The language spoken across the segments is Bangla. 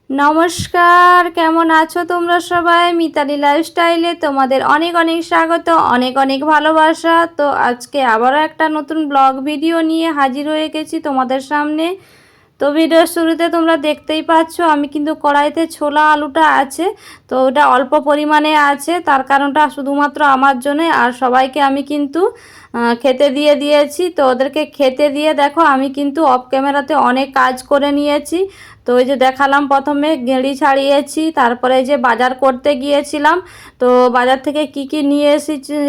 নমস্কার, কেমন আছো তোমরা সবাই? মিতালি লাইফস্টাইলে তোমাদের অনেক অনেক স্বাগত, অনেক অনেক ভালোবাসা। তো আজকে আবারও একটা নতুন ব্লগ ভিডিও নিয়ে হাজির হয়ে গেছি তোমাদের সামনে। তো ভিডিওর শুরুতে তোমরা দেখতেই পাচ্ছ আমি কিন্তু কড়াইতে ছোলা আলুটা আছে, তো ওটা অল্প পরিমাণে আছে, তার কারণটা শুধুমাত্র আমার জন্য। আর সবাইকে আমি কিন্তু খেতে দিয়ে দিয়েছি। তো ওদেরকে খেতে দিয়ে দেখো আমি কিন্তু অফ ক্যামেরাতে অনেক কাজ করে নিয়েছি। তো ওই যে দেখালাম প্রথমে গেঁড়ি ছাড়িয়েছি, তারপরে এই যে বাজার করতে গিয়েছিলাম। তো বাজার থেকে কি কি নিয়ে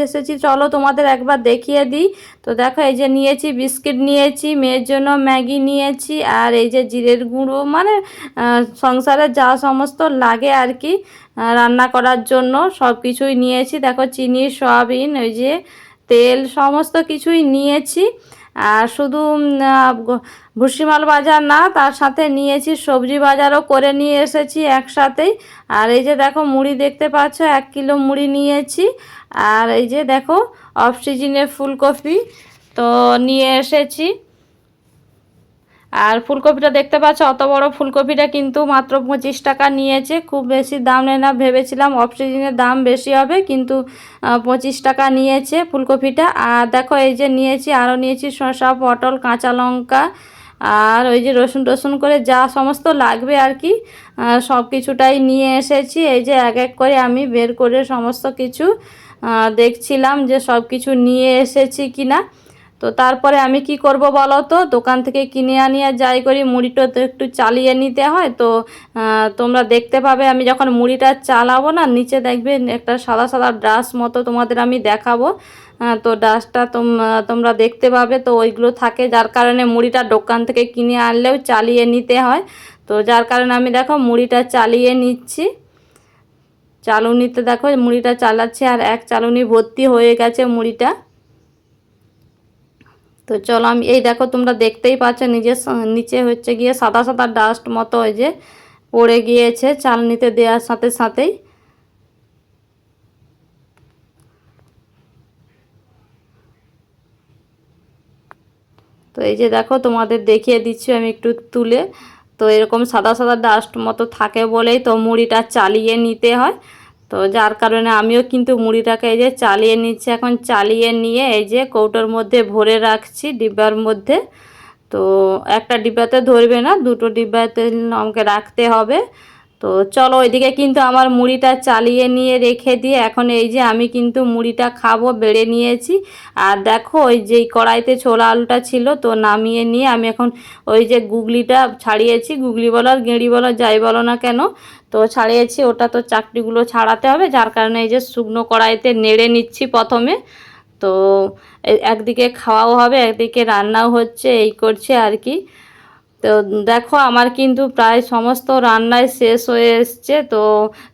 এসেছি চলো তোমাদের একবার দেখিয়ে দিই। তো দেখো এই যে নিয়েছি বিস্কিট, নিয়েছি মেয়ের জন্য ম্যাগি নিয়েছি, আর এই যে জিরের গুঁড়ো, মানে সংসারে যা সমস্ত লাগে আর কি রান্না করার জন্য সব কিছুই নিয়েছি। দেখো চিনি, সয়াবিন, ওই যে তেল, সমস্ত কিছুই নিয়েছি। আর শুধু ভুসিমাল বাজার না, তার সাথে নিয়েছি সবজি বাজারও করে নিয়ে এসেছি একসাথেই। আর এই যে দেখো মুড়ি দেখতে পাচ্ছ, 1 কিলো মুড়ি নিয়েছি। আর এই যে দেখো অফ সিজনের ফুলকপি তো নিয়ে এসেছি। আর ফুলকপিটা দেখতে পাচ্ছ, অত বড় ফুলকপিটা কিন্তু মাত্র 25 টাকা নিয়েছে, খুব বেশি দাম নেয় না। ভেবেছিলাম অফ সিজনের দাম বেশি হবে, কিন্তু 25 টাকা নিয়েছে ফুলকপিটা। আর দেখো এই যে নিয়েছি, আরও নিয়েছি শসা, পটল, কাঁচা লঙ্কা, আর ওই যে রসুন টসুন করে যা সমস্ত লাগবে আর কি সব কিছুটাই নিয়ে এসেছি। এই যে এক এক করে আমি বের করে সমস্ত কিছু দেখছিলাম যে সব কিছু নিয়ে এসেছি কিনা। তো তারপরে আমি কি করব বলো তো, দোকান থেকে কিনে আনি আর যাই করি মুড়িটা তো একটু চালিয়ে নিতে হয়। তো তোমরা দেখতে পাবে আমি যখন মুড়িটা চালাবো না, নিচে দেখবে একটা সাদা সাদা ডাস্ট মতো তোমাদের আমি দেখাবো। তো ডাস্টটা তোমরা দেখতে পাবে, তো ওইগুলো থাকে, যার কারণে মুড়িটা দোকান থেকে কিনে আনলেও চালিয়ে নিতে হয়। তো যার কারণে আমি দেখো মুড়িটা চালিয়ে নিচ্ছি। চালুনিতে দেখো মুড়িটা চালাচ্ছি, আর এক চালুনি ভর্তি হয়ে গেছে মুড়িটা। তো চলো আমি এই দেখো তোমরা দেখতেই পাচ্ছ নিচে হচ্ছে গিয়ে সাদা সাদা ডাস্ট মতো ওই যে পড়ে গিয়েছে চালনিতে দেওয়ার সাথে সাথেই। তো এই যে দেখো তোমাদের দেখিয়ে দিচ্ছি আমি একটু তুলে। তো এরকম সাদা সাদা ডাস্ট মতো থাকে বলেই তো মুড়িটা চালিয়ে নিতে হয়। তো যার কারণে আমিও কিন্তু মুড়িটাকে এই যে চালিয়ে নিচ্ছি। এখন চালিয়ে নিয়ে এই যে কৌটোর মধ্যে ভরে রাখছি, ডিব্বার মধ্যে। তো একটা ডিব্বাতে ধরবে না, দুটো ডিব্বাতে আমাকে রাখতে হবে। তো চলো ওইদিকে কিন্তু আমার মুড়িটা চালিয়ে নিয়ে রেখে দিয়ে এখন এই যে আমি কিন্তু মুড়িটা খাবো, বেড়ে নিয়েছি। আর দেখো ওই যেই কড়াইতে ছোলা আলুটা ছিল তো নামিয়ে নিয়ে আমি এখন ওই যে গুগলিটা ছাড়িয়েছি, গুগলি বলো আর গেঁড়ি বলো যাই বলো না কেন, তো ছাড়িয়েছি। ওটা তো চাকরিগুলো ছাড়াতে হবে, যার কারণে এই যে শুকনো কড়াইতে নেড়ে নিচ্ছি প্রথমে। তো একদিকে খাওয়াও হবে, একদিকে রান্নাও হচ্ছে, এই করছে আর কি। তো দেখো আমার কিন্তু প্রায় সমস্ত রান্নাই শেষ হয়ে এসছে। তো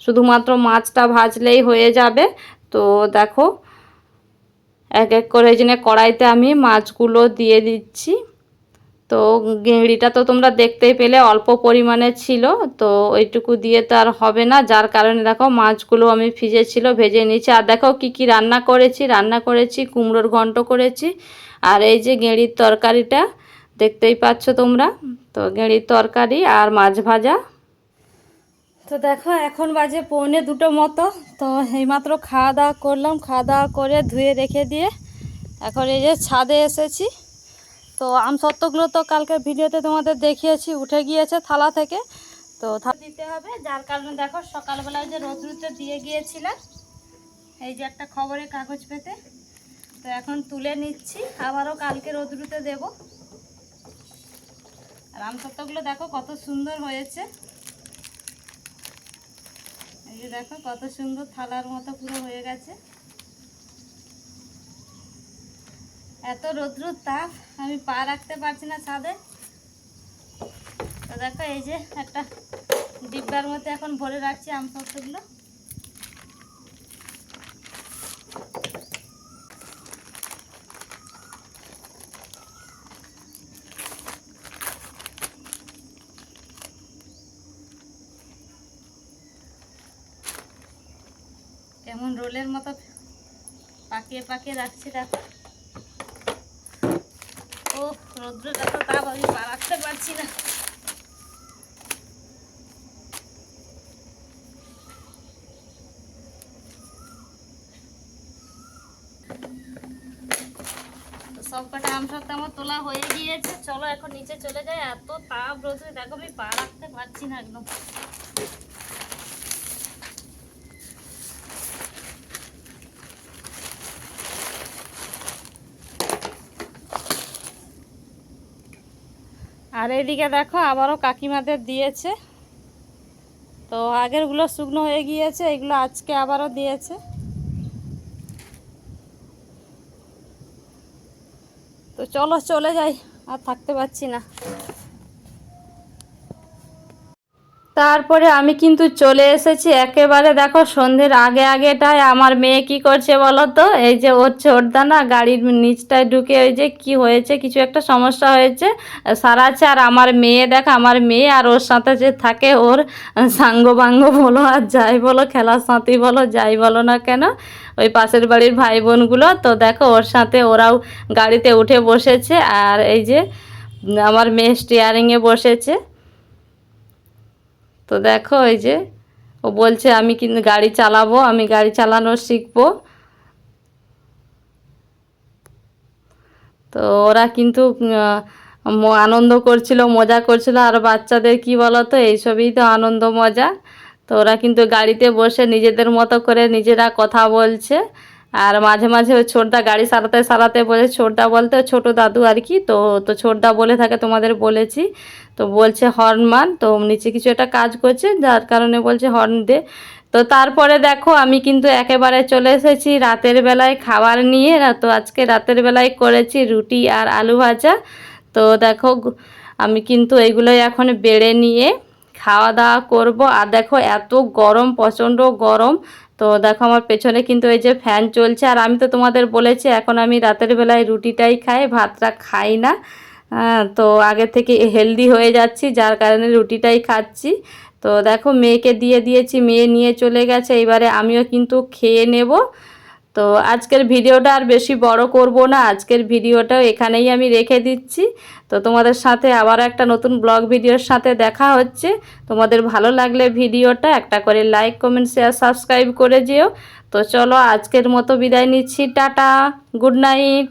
শুধুমাত্র মাছটা ভাজলেই হয়ে যাবে। তো দেখো এক এক করে এই জন্য কড়াইতে আমি মাছগুলো দিয়ে দিচ্ছি। তো গেঁড়িটা তো তোমরা দেখতেই পেলে অল্প পরিমাণে ছিল, তো ওইটুকু দিয়ে তো আর হবে না, যার কারণে দেখো মাছগুলো আমি ভিজেছিল ভেজে নিয়েছি। আর দেখো কি কি রান্না করেছি কুমড়োর ঘন্ট করেছি, আর এই যে গেঁড়ির তরকারিটা দেখতেই পাচ্ছ তোমরা। তো গেঁড়ির তরকারি আর মাছ ভাজা। তো দেখো এখন বাজে 1:45 মতো। তো এইমাত্র খাওয়া দাওয়া করলাম, খাওয়া দাওয়া করে ধুয়ে রেখে দিয়ে এখন এই যে ছাদে এসেছি। তো আমসত্ত্বগুলো তো কালকের ভিডিওতে তোমাদের দেখিয়েছি, উঠে গিয়েছে থালা থেকে। তো দিতে হবে, যার কারণে দেখো সকালবেলায় যে রোদ্রুতে দিয়ে গিয়েছিলাম এই যে একটা খবরের কাগজ পেতে, তো এখন তুলে নিচ্ছি, আবারও কালকে রোদ্রুতে দেব। আর আমসত্ত্বগুলো দেখো কত সুন্দর হয়েছে, এই যে দেখো কত সুন্দর থালার মতো পুরো হয়ে গেছে। এত রোদ্রুর তাপ আমি পা রাখতে পারছি না ছাদে। তো দেখো এই যে একটা ডিব্বার মধ্যে এখন ভরে রাখছি আমসত্ত্বগুলো। কেমন রোলের মতো পাকিয়ে পাকিয়ে রাখছি দেখো। ও রৌদ্র যত তাপ আমি পা রাখতে পারছি না। সব কটা আম সত্ত্বে আমার তোলা হয়ে গিয়েছে। চলো এখন নিচে চলে যাই। এত তাপ রোদে, দেখো আমি পা রাখতে পারছি না একদম। আর এদিকে দেখো আবারও কাকিমাদের দিয়েছে। তো আগেরগুলো শুকনো হয়ে গিয়েছে, এগুলো আজকে আবারও দিয়েছে। তো চলো চলে যাই, আর থাকতে পারছি না। তারপরে আমি কিন্তু চলে এসেছি একেবারে, দেখো সন্ধ্যের আগে আগেটায়। আমার মেয়ে কি করছে বলো তো, এই যে ওর ছোটদানা গাড়ির নিচটায় ঢুকে, ওই যে কি হয়েছে, কিছু একটা সমস্যা হয়েছে, সারাচ্ছে। আর আমার মেয়ে দেখো, আমার মেয়ে আর ওর সাথে যে থাকে, ওর সাঙ্গ বাঙ্গ বলো আর যাই বলো, খেলার সাথী বলো, যাই বলো না কেন, ওই পাশের বাড়ির ভাই বোনগুলো, তো দেখো ওর সাথে ওরাও গাড়িতে উঠে বসেছে। আর এই যে আমার মেয়ে স্টিয়ারিংয়ে বসেছে। তো দেখো এই যে ও বলছে আমি কিন্তু গাড়ি চালাবো, আমি গাড়ি চালানো শিখবো। তো ওরা কিন্তু আনন্দ করছিল, মজা করছিল। আর বাচ্চাদের কি বলো তো, এইসবই তো আনন্দ মজা। তো ওরা কিন্তু গাড়িতে বসে নিজেদের মতো করে নিজেরা কথা বলছে। আর মাঝে মাঝে ওই ছোটদা গাড়ি সারাতে সারাতে বলে, ছোটদা বলতে ছোটো দাদু আর কি, তো তো ছোটদা বলে থাকে, তোমাদের বলেছি। তো বলছে হর্ন মান, তো নিচে কিছু একটা কাজ করছে যার কারণে বলছে হর্ন দে। তো তারপরে দেখো আমি কিন্তু একেবারে চলে এসেছি রাতের বেলায় খাবার নিয়ে। তো আজকে রাতের বেলায় করেছি রুটি আর আলু ভাজা। তো দেখো আমি কিন্তু এইগুলোই এখন বেড়ে নিয়ে খাওয়া দাওয়া করব। আর দেখো এত গরম, প্রচণ্ড গরম। তো দেখো আমার পেছনে কিন্তু এই যে ফ্যান চলছে। আর আমি তো তোমাদের বলেছি এখন আমি রাতের বেলায় রুটিটাই খাই, ভাতটা খাই না। তো আগে থেকে হেলদি হয়ে যাচ্ছি, যার কারণে রুটিটাই খাচ্ছি। তো দেখো মেয়েকে দিয়ে দিয়েছি, মেয়ে নিয়ে চলে গেছে, এবারে আমিও কিন্তু খেয়ে নেব। তো আজকের ভিডিওটা আর বেশি বড় করব না, আজকের ভিডিওটাও এখানেই আমি রেখে দিচ্ছি। তো তোমাদের সাথে আবার একটা নতুন ব্লগ ভিডিওর সাথে দেখা হচ্ছে। তোমাদের ভালো লাগলে ভিডিওটা একটা করে লাইক, কমেন্ট, শেয়ার, সাবস্ক্রাইব করে যেও। তো চলো আজকের মতো বিদায় নিচ্ছি, টাটা, গুড নাইট।